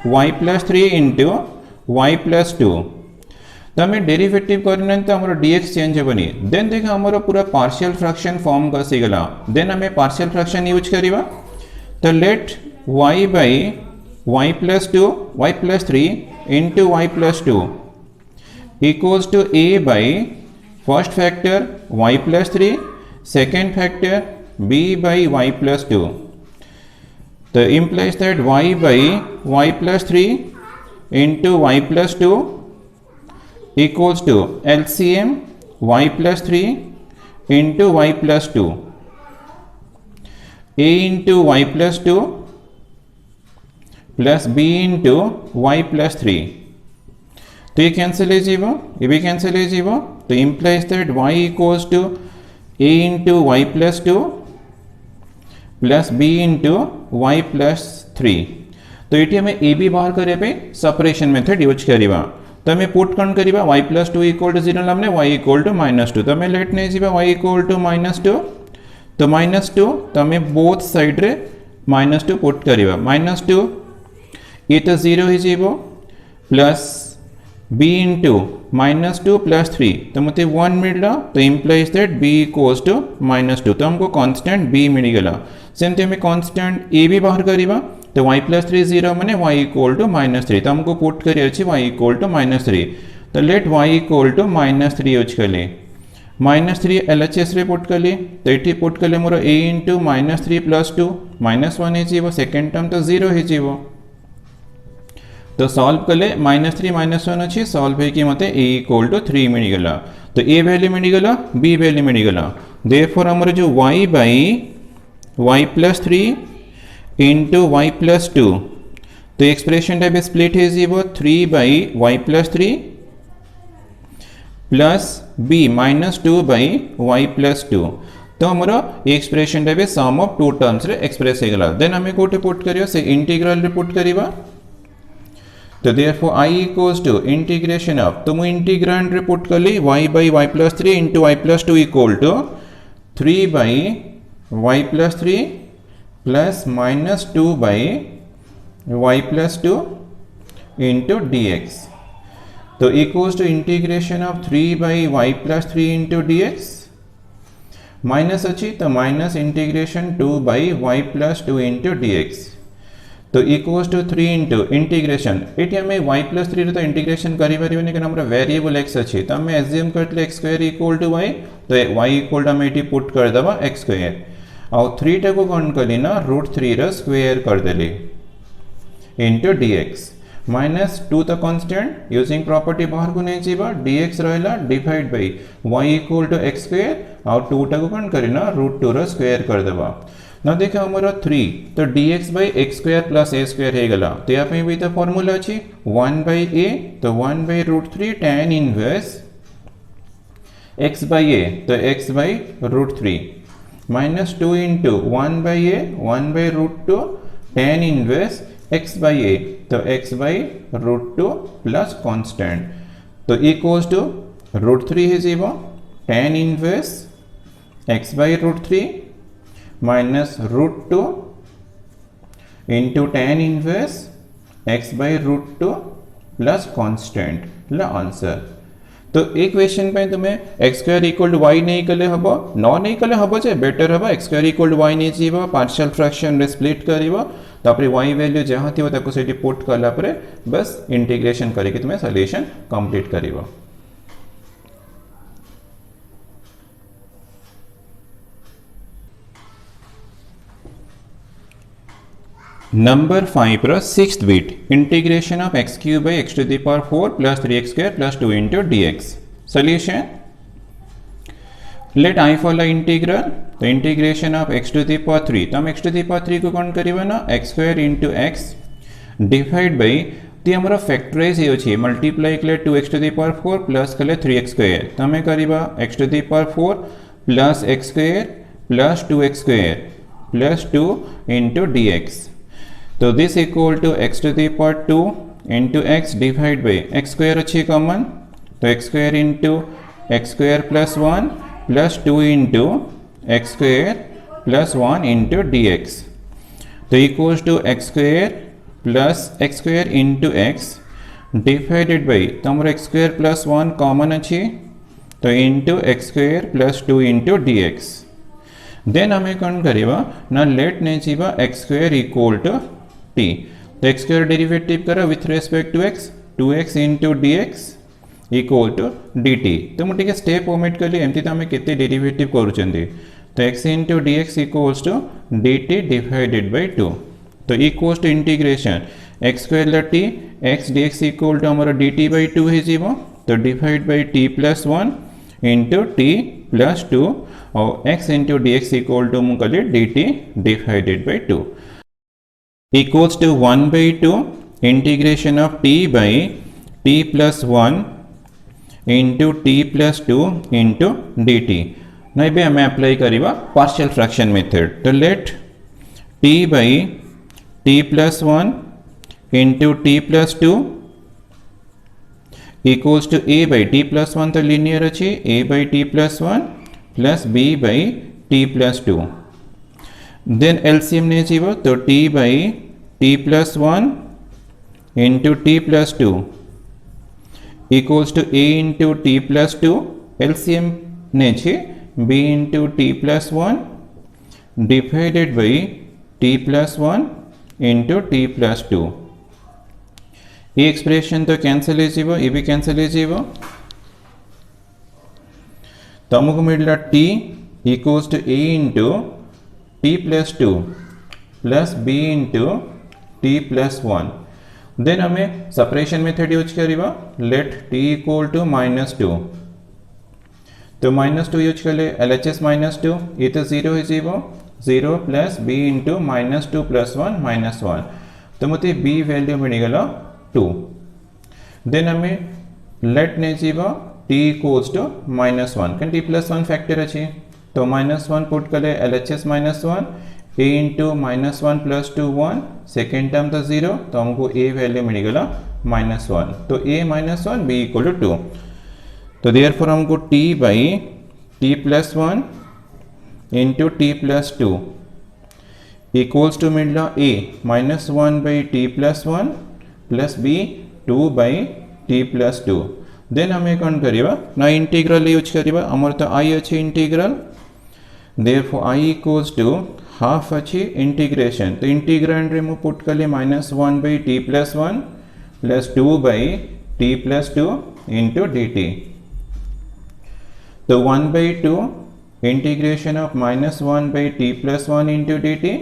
y plus 3 into y plus 2. तो हमें डेरिवेटिव करना तो हमर dx चेंज हेबनी. देन देख हमर पूरा पार्शियल फ्रैक्शन फॉर्म का सिगला. देन हमें पार्शियल फ्रैक्शन यूज करिवा. तो let y by y plus 2 y plus 3 into y plus 2 equals to a by first factor y plus 3, second factor b by y plus 2. So implies that y by y plus 3 into y plus 2 equals to LCM y plus 3 into y plus 2. A into y plus 2 plus b into y plus 3. तो ये cancel है जीवो, ये भी cancel है जीवो. तो implies that y equals to a into y plus 2 plus b into y plus 3. तो ये हमें a b बाहर करे पे सेपरेशन मेथड यूज करिवा. तो हमें पुट कौन करिवा y plus 2 equal to 0 हमने y equal to minus 2. तो हमें लेट नहीं जीवा y equal to minus 2. तो minus 2 तो हमें बोथ साइड रे minus 2 पुट करिवा. minus 2 ये तो 0 ही जीवो plus b into minus 2 plus 3 तो मते 1 मिलला. तो implies that b equals to minus 2. तो हमको कांस्टेंट b मिल गला. सेम हमें कांस्टेंट a भी बाहर करिवा. तो y plus 3 0 माने y equal to minus 3. तो हमको पुट करिए अछि y equal to minus 3. तो let y equal to minus 3 use कले. minus 3 LHS रे पुट कले. तो एठी पुट कले मोर a into minus 3 plus 2 minus 1 है जीवो. सेकंड टर्म तो 0 है जीवो. तो सॉल्व कले माइनस 3 माइनस 1 अच्छी सॉल्व है कि मते a इक्वल टू 3 मिल गला. तो a वैल्यू मिल गला b वैल्यू मिल गला. देयरफॉर हमर जो y by y plus 3 into y plus 2 तो एक्सप्रेशन टाइप स्प्लिट है जीवो 3 by y plus 3 plus b minus 2 by y plus 2. तो हमारा expression type sum of two terms रे एक्सप्रेस है गला. देन हमें कोटे पुट करियो से इंटीग्रल रे पुट करिवा. तो therefore I equals to integration of तो मैं इंटीग्रेंड रे पुट कर ली y by y plus 3 into y plus 2 equal to 3 by y plus 3 plus minus 2 by y plus 2 into dx. तो equals to integration of 3 by y plus 3 into dx minus अच्छी तो minus integration 2 by y plus 2 into dx. तो equals to 3 into integration ये हमें y plus 3 तो integration करें कि हमारा वेरिएबल x अच्छी तो हमें एज्यूम करते x square equal to y. तो y इक्वल टू हमें ये पुट कर दबा x स्क्वायर और 3 टा को कौन कर लेना रूट 3 रा स्क्वायर कर देली इंटू dx माइनस 2 तो कांस्टेंट यूजिंग प्रॉपर्टी बाहर को नहीं जीवा dx रहला divide by y equal to x square और 2 टा को कौन करेना रूट 2 रा स्क्वायर कर दबा. ना देखा हमारा 3 तो dx by x square plus a square है गला. तो यहाँ पे भी तो फॉर्मूला अच्छी 1 बाय a तो 1 by root 3 tan inverse x by a तो x by root 3 minus 2 into 1 by a 1 by root 2 tan inverse x by a, तो x by root 2 plus constant, तो इक्वल्स टू रूट 3 है जीवो tan inverse x by root 3 minus root 2 into tan inverse x by root 2 plus constant ला answer. तो एक question पे तुम्हें x square equal to y नहीं कले हबो, न नहीं कले हबो जे बेटर हबो x square equal to y नहीं जीवो पार्शियल फ्रैक्शन रे स्प्लिट करिवो, तापरे वाई वैल्यू जहां थिवो ताको सेठी पुट कला परे बस इंटीग्रेशन करके तुम्हें सॉल्यूशन कंप्लीट करिवो। नंबर 5 पर sixth bit integration of x cube by x to the power 4 plus 3x square plus 2 into dx। Solution let I follow integral, तो integration of x to the power 3, तो हम x to the power 3 को कौन करिबा ना x square into x divide by ती हमर factorise हे अछि मल्टीप्लाई कले 2x to the power 4 plus कले 3x स्क्वायर, तो हमें करिबा x to the power 4 plus x square plus 2x square plus 2 into dx। तो this equal to x to the power 2 into x divide by x square अच्छी common, तो x square into x square plus 1 plus 2 into x square plus 1 into dx, तो equals to x square plus x square into x divided by, तो हमारा x square plus 1 common अच्छी, तो into x square plus 2 into dx। Then हमें कौन करिबा ना let ने जीवा x square equal to t, तो x स्क्वायर डेरिवेटिव करा with respect to x 2x into dx equal to dt। तो मुझे स्टेप ओमिट कली एमती तो हमें केते डेरिवेटिव करूचंदी, तो x into dx equals to dt divided by 2, तो equals to integration x square ला t x dx equal to हमारा dt बाई 2 है जीवो, तो divide by t plus 1 into t plus 2 और x into dx equal to मुकली dt divided by 2 equals to 1 by 2 integration of t by t plus 1 into t plus 2 into dt। ना भी हमें apply करिबा partial fraction method, तो let t by t plus 1 into t plus 2 equals to a by t plus 1 तो linear अच्छी a by t plus 1 plus b by t plus 2। Then LCM ने जीवो, तो t by t plus 1 into t plus 2 equals to a into t plus 2, LCM ने छे b into t plus 1 divided by t plus 1 into t plus 2। ये expression तो cancel है जीवो, ये भी कैंसिल है जीवो, तो हमको मिला t equals to a into t plus 2 plus b into t plus 1। Then हमें सेपरेशन मेथड यूज करिबा, लेट t इक्वल टू -2, तो -2 यूज कर ले LHS -2, ये तो 0 है जीवो 0 प्लस b इंटू -2 प्लस 1 -1, तो मते b वैल्यू मिलगला 2। देन हमें लेट ने जीवा t इक्वल्स टू -1 कैन t प्लस 1 फैक्टर अच्छी, तो -1 पुट कर ले LHS -1 a into -1 plus 2 1, second term तो 0, तो हमको a वैल्यू मिलेगा -1, तो a -1 b इक्वल टू 2, तो देयरफॉर हमको t by t plus 1 into t plus 2 equals to मिला a -1 by t plus 1 plus b 2 by t plus 2। Then हमें कौन करिबा ना इंटीग्रल यूज करिबा, हमर तो i अच्छे integral, therefore i equals to half अच्छी इंटीग्रेशन, तो इंटीग्रेंड रे मु पुट कर ले -1 by t plus 1 plus 2 by t plus 2 into dt, तो 1 by 2 integration of -1 by t plus 1 into dt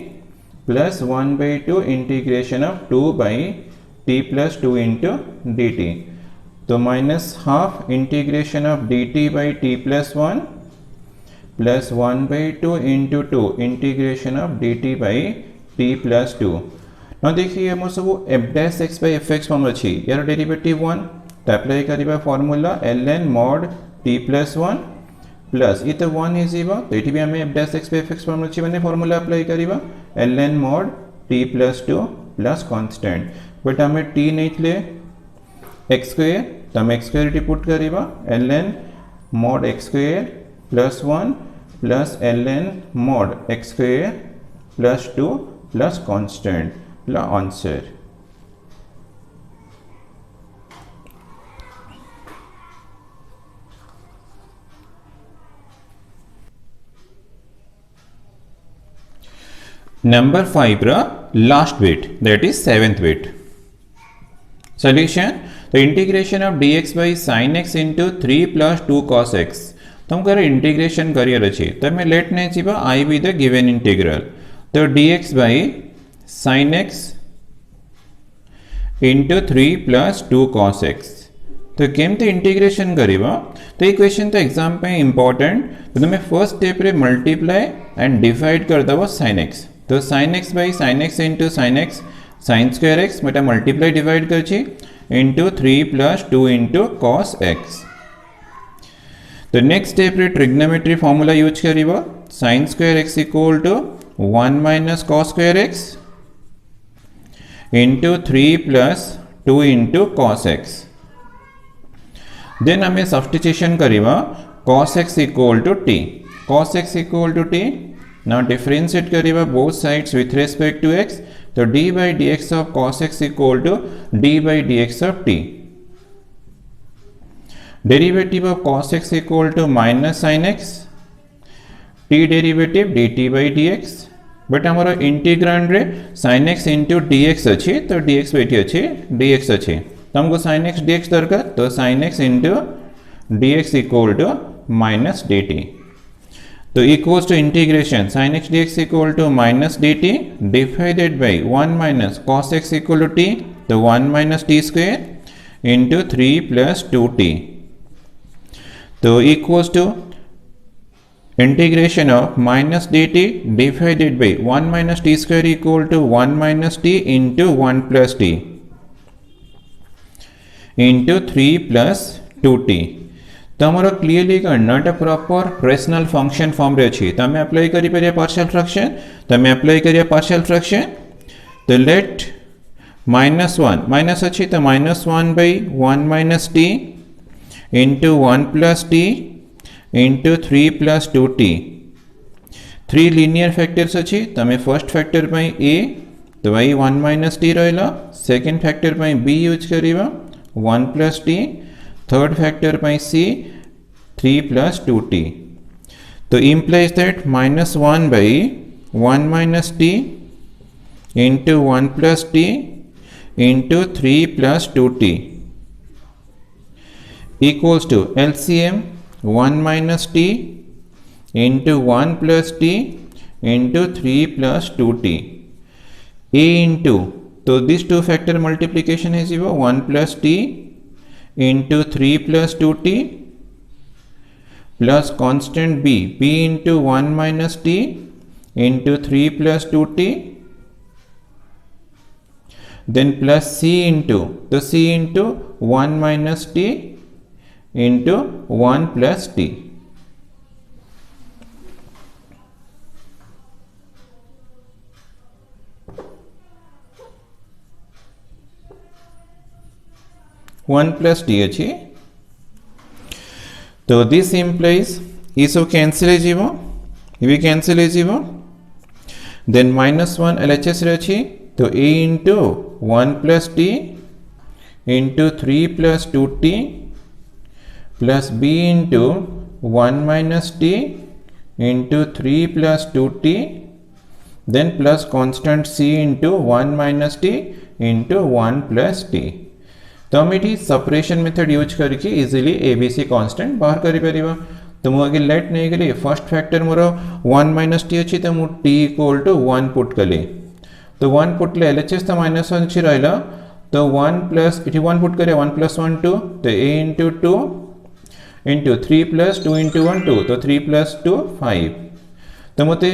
plus 1 by 2 integration of 2 by t plus 2 into dt, तो minus half integration of dt by t plus 1 plus 1 by 2 into 2 integration of dt by t plus 2। ना देखिए मोर सब f dash x by F x form अच्छी, यार derivative 1, तो apply करिबा formula ln mod t plus 1 plus ये तो 1 हो तो ये भी आम F dash x F x form अच्छी मैंने फॉर्मूला अप्लाई करवा ln mod t plus 2 plus constant but आम t नहीं एक्स स्क्वायर तो आम एक्स स्क्वायर पुट करवा ln mod x square plus 1 plus ln mod x square plus 2 plus constant ला answer. Number 5 last bit, that is 7th bit. Solution: the integration of dx by sin x into 3 plus 2 cos x. तुमको integration career अच्छे तो मैं late नहीं जीवा आई be the given integral तो dx by sin x into 3 plus 2 cos x तो केमती integration करिवा तो ये क्वेश्चन तो एग्जाम पे इंपॉर्टेंट तो तुम्हें फर्स्ट स्टेप रे मल्टीप्लाई एंड डिवाइड कर दबो sin x तो sin x by sin x into sin x sin square x बेटा मल्टीप्लाई डिवाइड कर छी into 3 plus 2 into cos x तो नेक्स्ट स्टेप रे ट्रिग्नोमेट्री फार्मूला यूज करिवा sin square x equal to 1 minus cos square x into 3 plus 2 into cos x then हमें substitution करिवा cos x equal to t cos x equal to t now differentiate करिवा both sides with respect to x तो d by dx of cos x equal to d by dx of t derivative of cos x equal to minus sin x t derivative dt by dx but हमारा integrand रे sin x into dx अच्छे तो dx बैठी अच्छे dx अच्छे तो हमको sin x dx दरकार तो sin x into dx equal to minus dt तो equals to integration sin x dx equal to minus dt divided by 1 minus cos x equal to t तो 1 minus t square into 3 plus 2t तो equals to integration of minus dt divided by 1 minus t square equal to 1 minus t into 1 plus t into 3 plus 2t तो हमारा clearly करना proper fractional function form रे अछि तो हमें apply करि परिया पार्शियल फ्रैक्शन तो हमें अप्लाई करिया पार्शियल फ्रैक्शन तो लेट -1 माइनस अछि तो -1 by 1 minus t into 1 plus t into 3 plus 2t 3 linear factors अछि तो हमें फर्स्ट फैक्टर पई a तो भाई 1 minus t रहला सेकंड फैक्टर पई b यूज करिवा 1 plus t थर्ड फैक्टर पई c 3 plus 2t तो implies that -1 by 1 minus t into 1 plus t into 3 plus 2t equals to LCM 1 minus t into 1 plus t into 3 plus 2t a into तो this two factor multiplication is 1 plus t into 3 plus 2t plus constant b into 1 minus t into 3 plus 2t then plus c into तो c into 1 minus t into 1 plus t one plus t अच्छी तो this implies ये सब cancel है जीवो ये भी cancel है जीवो then -1 LHS रे अच्छी तो a into 1 plus t into 3 plus 2t plus b into 1 minus t into 3 plus 2t then plus constant c into 1 minus t into 1 plus t तो हम ये सेपरेशन मेथड यूज करके easily ABC constant बाहर करि परिबा तो मु आगे late नहीं करी फर्स्ट फैक्टर मोर 1 minus t अछि तो मु t equal to 1 पुट कले तो 1 पुट ले LHS तो -1 अछि रहला तो 1 प्लस इठी 1 पुट करे 1 plus 1 2 तो a into 2 into 3 plus 2 into 1 2 तो 3 plus 2 5 तो मते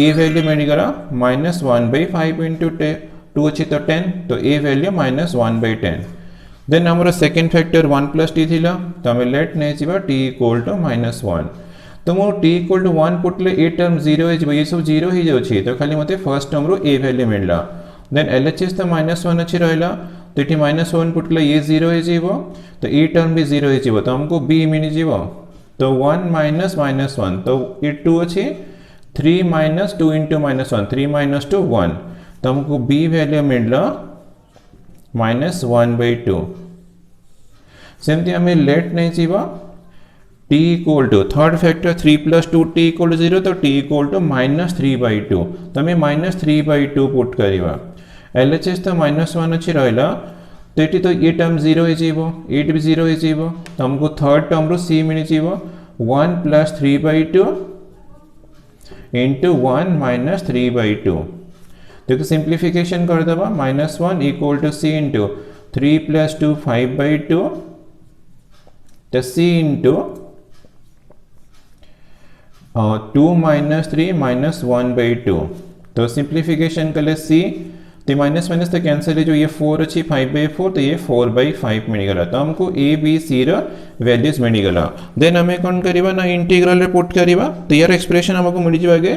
a वैल्यू मेरी गला -1 by 5 into 2 अछि तो 10 तो a वैल्यू -1 by 10 देन हमारा सेकंड फैक्टर 1 plus t थिला तो हमें लेट नहीं छिबा t equal to -1 तो मो टी इक्वल टू 1 पुटले ए टर्म 0 हो ये सब 0 हो जाउछि तो खाली मते फर्स्ट टर्म रो ए वैल्यू मिलला देन एलएचएस तो -1 अछि रहला तो ये -1 पुटले ये 0 हो जीवो तो ए टर्म भी 0 हो जीवो तो हमको बी मिल जीवो तो 1 माइनस -1 तो ये 2 अछि 3 माइनस 2 इंटू -1 3 माइनस 2 1 तो हमको बी वैल्यू मिलला -1/2 सेमती हमें लेट नहीं जीवा t equal to third factor 3 plus 2 t equal to 0 तो t इक्वल टू -3/2 तो हमें -3/2 पुट करिवा एलएचएस तो -1 अच्छी रहला तो ये तो ये टर्म 0 हो जीवो 8 भी 0 हो जीवो तो हमको थर्ड टर्म रो c मिल जीवो 1 प्लस 3/2 इंटू 1 माइनस 3/2 तो सिंप्लीफिकेशन कर दबा -1 equal to c into 3 plus 2 5/2 तो c इंटू 2 माइनस 3 माइनस 1/2 तो सिंप्लीफिकेशन कर ले c तो माइनस माइनस तो कैंसिल है जो ये 4 अच्छी 5/4 तो ये 4/5 मिल गला तो हमको a b c रा वैल्यूज मिल गला देन हमें कौन करिवा ना इंटीग्रल रे पुट करिवा तो यार एक्सप्रेशन हमको मिल जाएगा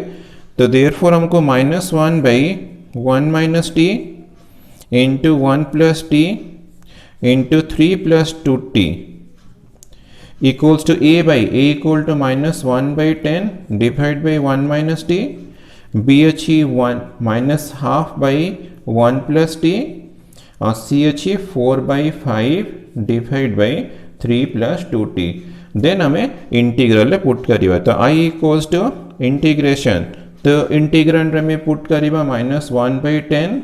तो देयरफॉर हमको -1/1 minus t into 1 plus t into 3 plus 2t equals to a by a equal to -1/10 divided by 1 minus t b अच्छी 1 minus half by 1 plus t और c अच्छी 4/5 divided by 3 plus 2t then हमें integral put करिवा तो i equals to integration तो integrand में put करिवा -1/10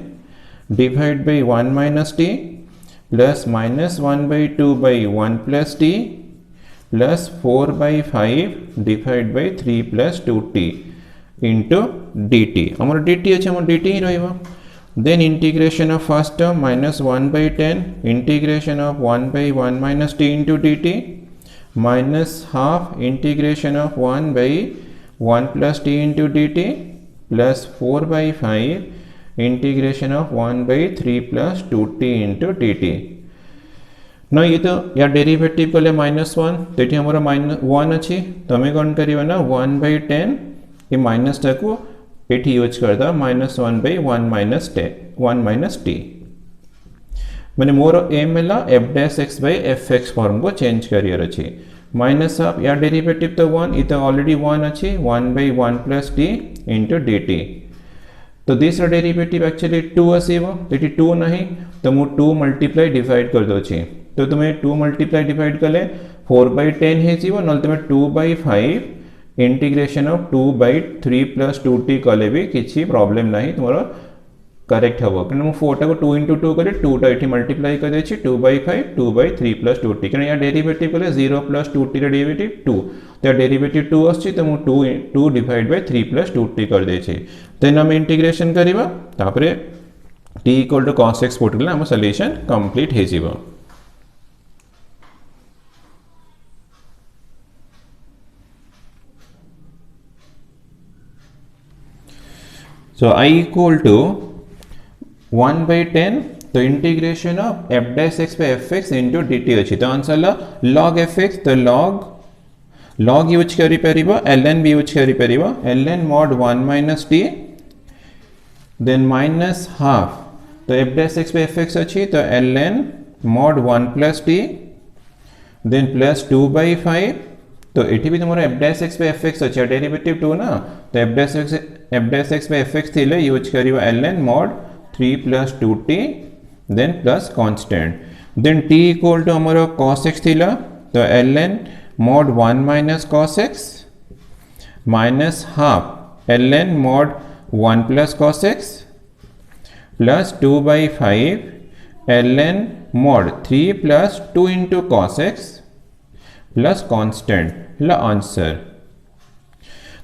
divided by 1 minus t plus -1/2 by 1 plus t plus 4/5 divided by 3 plus 2t into dt हमारा dt अच्छे हमारा dt ही रहेगा then integration of first term -1/10 integration of 1/1 minus t into dt minus half integration of 1/1 plus t into dt plus 4/5 integration of 1/3 plus 2t into dt ना ये तो यार derivative कले -1 तो ये हमारा -1 अच्छी तो हमें कौन करिए ना 1/10 ये माइनस टा को ये यूज करता -1/1 माइनस 1 माइनस t मैंने मोर एम मिला f'(x/f(x) फॉर्म को चेंज करियर अच्छी माइनस ऑफ यार डेरिवेटिव तो 1 ये तो ऑलरेडी 1 अच्छी 1/1 प्लस t इंटू dt तो दूसरा डेरिवेटिव एक्चुअली 2 आसीबो तो 2 नहीं तो मु 2 मल्टीप्लाई डिवाइड कर दो छी तो तुम्हें 2 मल्टीप्लाई डिवाइड कले 4/10 है जीवो नल तुम्हें 2/5 इंटीग्रेशन ऑफ 2/3 प्लस 2t कले भी किसी प्रॉब्लम नहीं तुम्हारा करेक्ट हम कि 4 को 2 इंटू 2 कले 2 टा ये मल्टीप्लाई कर दे 2/5 2/3 प्लस 2t क्या यहाँ डेरिवेटिव कले 0 प्लस 2t डेरिवेटिव 2 तो डेरिवेटिव 2 आछि तो 2 डिवाइड बाय 3 प्लस 2t कर दे देन हम इंटीग्रेशन करिवा तापरे t equal to cos x put कले हम सॉल्यूशन कंप्लीट हे जीवो so I equal to 1/10 तो integration of f'(x/f(x) into dt अच्छी तो आंसर ला log f(x) तो log यूज करी परिबो ln भी यूज करी परिबो ln mod 1 minus t then minus half तो f'(x/f(x) अच्छी तो ln mod 1 plus t then plus 2/5 तो एठी भी तुम्हारा f'(x/f(x) अच्छी डेरिवेटिव 2 ना तो f'(x/f(x) थिले use करिवा ln mod 3 plus 2t then plus constant then t equal to हमारा cos x थिला तो ln mod 1 minus cos x minus half ln mod 1 plus cos x plus 2/5 ln mod 3 plus 2 into cos x plus constant ला answer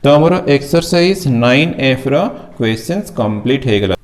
तो हमारा exercise 9F रा questions complete हो गला।